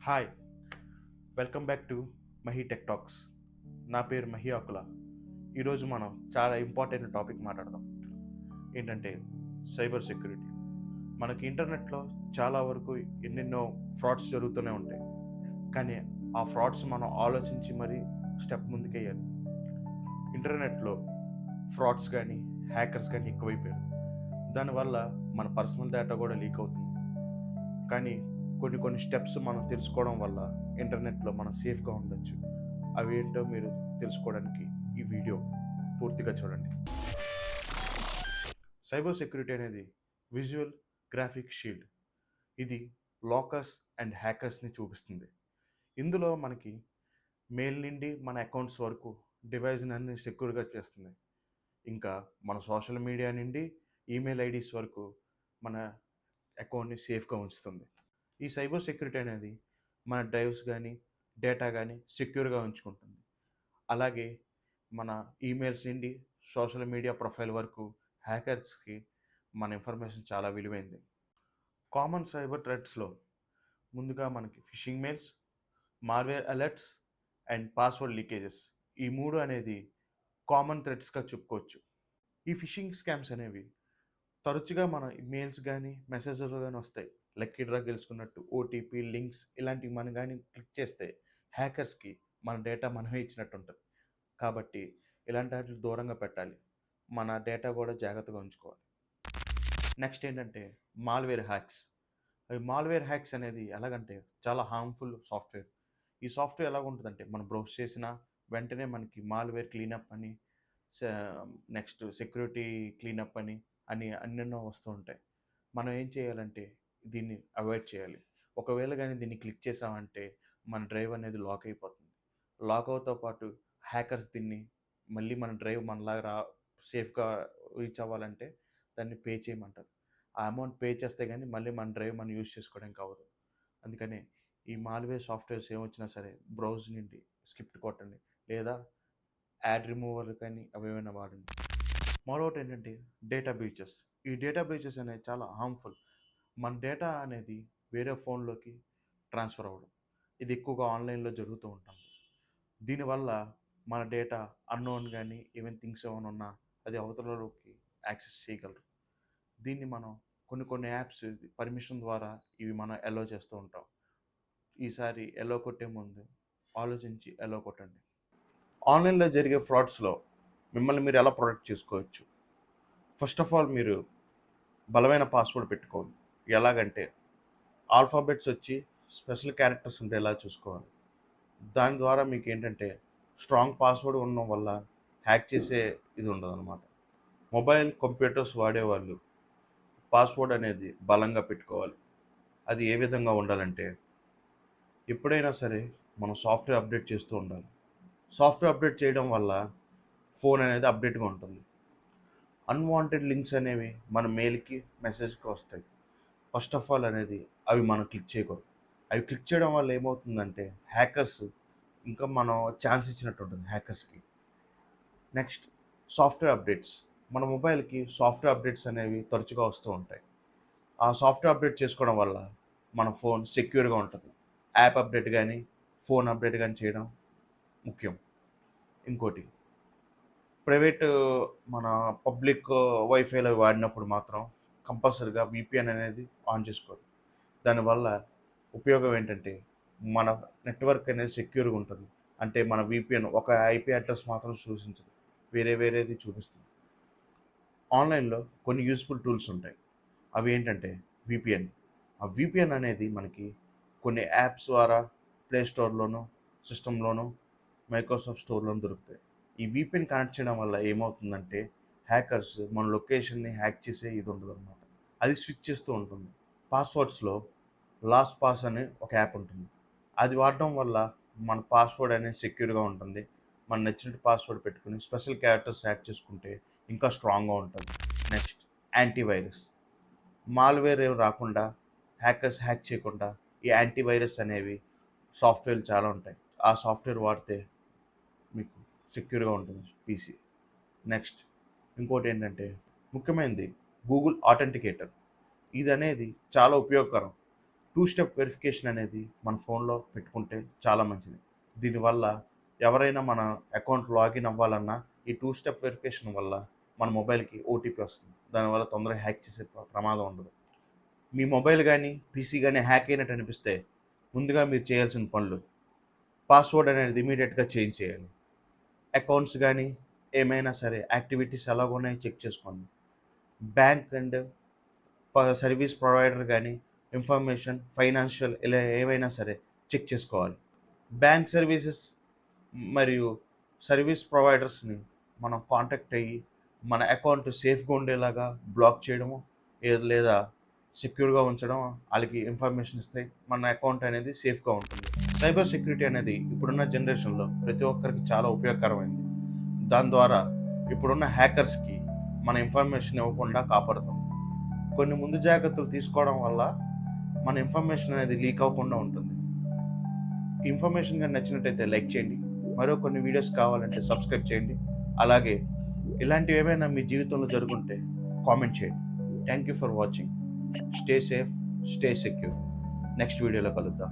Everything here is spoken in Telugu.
Hi, welcome back to Mahi tech talks. నా పేరు మహి ఆకుల. ఈరోజు మనం చాలా ఇంపార్టెంట్ టాపిక్ మాట్లాడదాం. ఏంటంటే సైబర్ సెక్యూరిటీ. మనకి ఇంటర్నెట్లో చాలా వరకు ఎన్నెన్నో ఫ్రాడ్స్ జరుగుతూనే ఉంటాయి. కానీ ఆ ఫ్రాడ్స్ మనం ఆలోచించి మరీ స్టెప్ ముందుకేయాలి. ఇంటర్నెట్లో ఫ్రాడ్స్ కానీ హ్యాకర్స్ కానీ ఎక్కువైపోయారు. దానివల్ల మన పర్సనల్ డేటా కూడా లీక్ అవుతుంది. కానీ కొన్ని స్టెప్స్ మనం తెలుసుకోవడం వల్ల ఇంటర్నెట్లో మనం సేఫ్గా ఉండొచ్చు. అవి ఏంటో మీరు తెలుసుకోవడానికి ఈ వీడియో పూర్తిగా చూడండి. సైబర్ సెక్యూరిటీ అనేది విజువల్ గ్రాఫిక్ షీల్డ్. ఇది లాకర్స్ అండ్ హ్యాకర్స్ని చూపిస్తుంది. ఇందులో మనకి మెయిల్ నుండి మన అకౌంట్స్ వరకు డివైజ్ని అన్ని సెక్యూర్గా చేస్తుంది. ఇంకా మన సోషల్ మీడియా నుండి ఈమెయిల్ ఐడీస్ వరకు మన అకౌంట్ని సేఫ్గా ఉంచుతుంది. ఈ సైబర్ సెక్యూరిటీ అనేది మన డ్రైవ్స్ కానీ డేటా కానీ సెక్యూర్గా ఉంచుకుంటుంది. అలాగే మన ఈమెయిల్స్ నుండి సోషల్ మీడియా ప్రొఫైల్ వరకు హ్యాకర్స్కి మన ఇన్ఫర్మేషన్ చాలా విలువైంది. కామన్ సైబర్ థ్రెట్స్లో ముందుగా మనకి fishing mails, malware alerts and password leakages, ఈ మూడు అనేది కామన్ థ్రెట్స్గా చెప్పుకోవచ్చు. ఈ ఫిషింగ్ స్కామ్స్ అనేవి తరచుగా మన మెయిల్స్ కానీ మెసేజెస్ కానీ వస్తాయి. లక్కీ డ్రా గెలుచుకున్నట్టు ఓటీపీ లింక్స్ ఇలాంటివి మనం కానీ క్లిక్ చేస్తే హ్యాకర్స్కి మన డేటా మనమే ఇచ్చినట్టు ఉంటుంది. కాబట్టి ఇలాంటి వాటిని దూరంగా పెట్టాలి. మన డేటా కూడా జాగ్రత్తగా ఉంచుకోవాలి. నెక్స్ట్ ఏంటంటే మాల్వేర్ హ్యాక్స్. మాల్వేర్ హ్యాక్స్ అనేది ఎలాగంటే చాలా హార్మ్ఫుల్ సాఫ్ట్వేర్. ఈ సాఫ్ట్వేర్ ఎలాగ ఉంటుందంటే మనం బ్రౌజ్ చేసిన వెంటనే మనకి మాల్వేర్ క్లీనప్ అని, నెక్స్ట్ సెక్యూరిటీ క్లీనప్ అని అన్నెన్నో వస్తూ ఉంటాయి. మనం ఏం చేయాలంటే దీన్ని అవాయిడ్ చేయాలి. ఒకవేళ కానీ దీన్ని క్లిక్ చేసామంటే మన డ్రైవ్ అనేది లాక్ అయిపోతుంది. లాక్ అవుతో పాటు హ్యాకర్స్ దీన్ని మళ్ళీ మన డ్రైవ్ మనలాగా సేఫ్గా రీచ్ అవ్వాలంటే దాన్ని పే చేయమంటారు. ఆ అమౌంట్ పే చేస్తే కానీ మళ్ళీ మన డ్రైవ్ మనం యూజ్ చేసుకోవడానికి అవ్వదు. అందుకని ఈ మాల్వేర్ సాఫ్ట్వేర్స్ ఏమొచ్చినా సరే బ్రౌజ్ నుండి స్కిప్ కొట్టండి, లేదా యాడ్ రిమూవర్ కానీ అవేమైనా వాడండి. మరొకటి ఏంటంటే డేటా బ్రీచెస్. ఈ డేటా బ్రీచెస్ అనేవి చాలా హార్మ్ఫుల్. మన డేటా అనేది వేరే ఫోన్లోకి ట్రాన్స్ఫర్ అవ్వడం, ఇది ఎక్కువగా ఆన్లైన్లో జరుగుతూ ఉంటుంది. దీనివల్ల మన డేటా అన్నోన్ కానీ ఈవెన్ థింగ్స్ ఏమైనా ఉన్నా అది అవతలలోకి యాక్సెస్ చేయగలరు. దీన్ని మనం కొన్ని యాప్స్ పర్మిషన్ ద్వారా ఇవి మనం ఎలో చేస్తూ ఉంటాం. ఈసారి ఎలో కొట్టే ముందు ఆలోచించి ఎలో కొట్టండి. ఆన్లైన్లో జరిగే ఫ్రాడ్స్లో మిమ్మల్ని మీరు ఎలా ప్రొటెక్ట్ చేసుకోవచ్చు? ఫస్ట్ ఆఫ్ ఆల్ మీరు బలమైన పాస్వర్డ్ పెట్టుకోవాలి. ఎలాగంటే ఆల్ఫాబెట్స్ వచ్చి స్పెషల్ క్యారెక్టర్స్ ఉండేలా చూసుకోవాలి. దాని ద్వారా మీకు ఏంటంటే స్ట్రాంగ్ పాస్వర్డ్ ఉండడం వల్ల హ్యాక్ చేసే ఇది ఉండదు అనమాట. మొబైల్ కంప్యూటర్స్ వాడేవాళ్ళు పాస్వర్డ్ అనేది బలంగా పెట్టుకోవాలి. అది ఏ విధంగా ఉండాలంటే ఎప్పుడైనా సరే మనం సాఫ్ట్వేర్ అప్డేట్ చేస్తూ ఉండాలి. సాఫ్ట్వేర్ అప్డేట్ చేయడం వల్ల ఫోన్ అనేది అప్డేట్గా ఉంటుంది. అన్వాంటెడ్ లింక్స్ అనేవి మన మెయిల్కి మెసేజ్కి వస్తాయి. ఫస్ట్ ఆఫ్ ఆల్ అనేది అవి మనం క్లిక్ చేయకూడదు. అవి క్లిక్ చేయడం వల్ల ఏమవుతుందంటే హ్యాకర్స్ ఇంకా మనం ఛాన్స్ ఇచ్చినట్టు ఉంటుంది హ్యాకర్స్కి. Next software updates. మన మొబైల్కి సాఫ్ట్వేర్ అప్డేట్స్ అనేవి తరచుగా వస్తూ ఉంటాయి. ఆ సాఫ్ట్వేర్ అప్డేట్ చేసుకోవడం వల్ల మన ఫోన్ సెక్యూర్గా ఉంటుంది. యాప్ అప్డేట్ కానీ ఫోన్ అప్డేట్ కానీ చేయడం ముఖ్యం. ఇంకోటి ప్రైవేట్ మన పబ్లిక్ వైఫైలో వాడినప్పుడు మాత్రం కంపల్సరీగా విపిఎన్ అనేది ఆన్ చేసుకోవాలి. దానివల్ల ఉపయోగం ఏంటంటే మన నెట్వర్క్ అనేది సెక్యూర్గా ఉంటుంది. అంటే మన విపిఎన్ ఒక ఐపీ అడ్రస్ మాత్రం సూచించదు, వేరేది చూపిస్తుంది. ఆన్లైన్లో కొన్ని యూస్ఫుల్ టూల్స్ ఉంటాయి. అవి ఏంటంటే విపిఎన్. ఆ విపిఎన్ అనేది మనకి కొన్ని యాప్స్ ద్వారా ప్లే స్టోర్లోను, సిస్టంలోను, మైక్రోసాఫ్ట్ స్టోర్లోను దొరుకుతాయి. ఈ విపిఎన్ కనెక్ట్ చేయడం వల్ల ఏమవుతుందంటే హ్యాకర్స్ మన లొకేషన్ని హ్యాక్ చేసే ఇది ఉండదు అనమాట. అది స్విచ్ చేస్తూ ఉంటుంది. పాస్వర్డ్స్లో లాస్ట్ పాస్ అనే ఒక యాప్ ఉంటుంది. అది వాడడం వల్ల మన పాస్వర్డ్ అనేది సెక్యూర్గా ఉంటుంది. మన నచ్చినట్టు పాస్వర్డ్ పెట్టుకుని స్పెషల్ క్యారెక్టర్స్ యాడ్ చేసుకుంటే ఇంకా స్ట్రాంగ్గా ఉంటుంది. Next antivirus. మాల్వేర్ ఏమి రాకుండా, హ్యాకర్స్ హ్యాక్ చేయకుండా ఈ యాంటీవైరస్ అనేవి సాఫ్ట్వేర్లు చాలా ఉంటాయి. ఆ సాఫ్ట్వేర్ వాడితే మీకు సెక్యూర్గా ఉంటుంది పీసీ. నెక్స్ట్ ఇంకోటి ఏంటంటే ముఖ్యమైనది గూగుల్ ఆథెంటికేటర్. ఇది అనేది చాలా ఉపయోగకరం. టూ స్టెప్ వెరిఫికేషన్ అనేది మన ఫోన్లో పెట్టుకుంటే చాలా మంచిది. దీనివల్ల ఎవరైనా మన అకౌంట్ లాగిన్ అవ్వాలన్నా ఈ టూ స్టెప్ వెరిఫికేషన్ వల్ల మన మొబైల్కి ఓటీపీ వస్తుంది. దానివల్ల తొందరగా హ్యాక్ చేసే ప్రమాదం ఉండదు. మీ మొబైల్ కానీ పీసీ కానీ హ్యాక్ అయినట్టు అనిపిస్తే ముందుగా మీరు చేయాల్సిన పనులు: పాస్వర్డ్ అనేది ఇమీడియట్గా చేంజ్ చేయాలి. అకౌంట్స్ కానీ ఏమైనా సరే యాక్టివిటీస్ ఎలాగున్నాయో చెక్ చేసుకోండి. బ్యాంక్ అండ్ సర్వీస్ ప్రొవైడర్ కానీ ఇన్ఫర్మేషన్ ఫైనాన్షియల్ ఇలా ఏవైనా సరే చెక్ చేసుకోవాలి. బ్యాంక్ సర్వీసెస్ మరియు సర్వీస్ ప్రొవైడర్స్ని మనం కాంటాక్ట్ అయ్యి మన అకౌంట్ సేఫ్గా ఉండేలాగా బ్లాక్ చేయడము లేదా సెక్యూర్గా ఉంచడం, వాళ్ళకి ఇన్ఫర్మేషన్ ఇస్తే మన అకౌంట్ అనేది సేఫ్గా ఉంటుంది. సైబర్ సెక్యూరిటీ అనేది ఇప్పుడున్న జనరేషన్లో ప్రతి ఒక్కరికి చాలా ఉపయోగకరమైంది. దాని ద్వారా ఇప్పుడున్న హ్యాకర్స్కి మన ఇన్ఫర్మేషన్ ఇవ్వకుండా కాపాడుతుంది. కొన్ని ముందు జాగ్రత్తలు తీసుకోవడం వల్ల మన ఇన్ఫర్మేషన్ అనేది లీక్ అవ్వకుండా ఉంటుంది. ఇన్ఫర్మేషన్ కానీ నచ్చినట్టయితే లైక్ చేయండి. మరో కొన్ని వీడియోస్ కావాలంటే సబ్స్క్రైబ్ చేయండి. అలాగే ఇలాంటివి ఏమైనా మీ జీవితంలో జరుగుంటే కామెంట్ చేయండి. Thank you for watching. Stay safe, stay secure. Next వీడియోలో కలుద్దాం.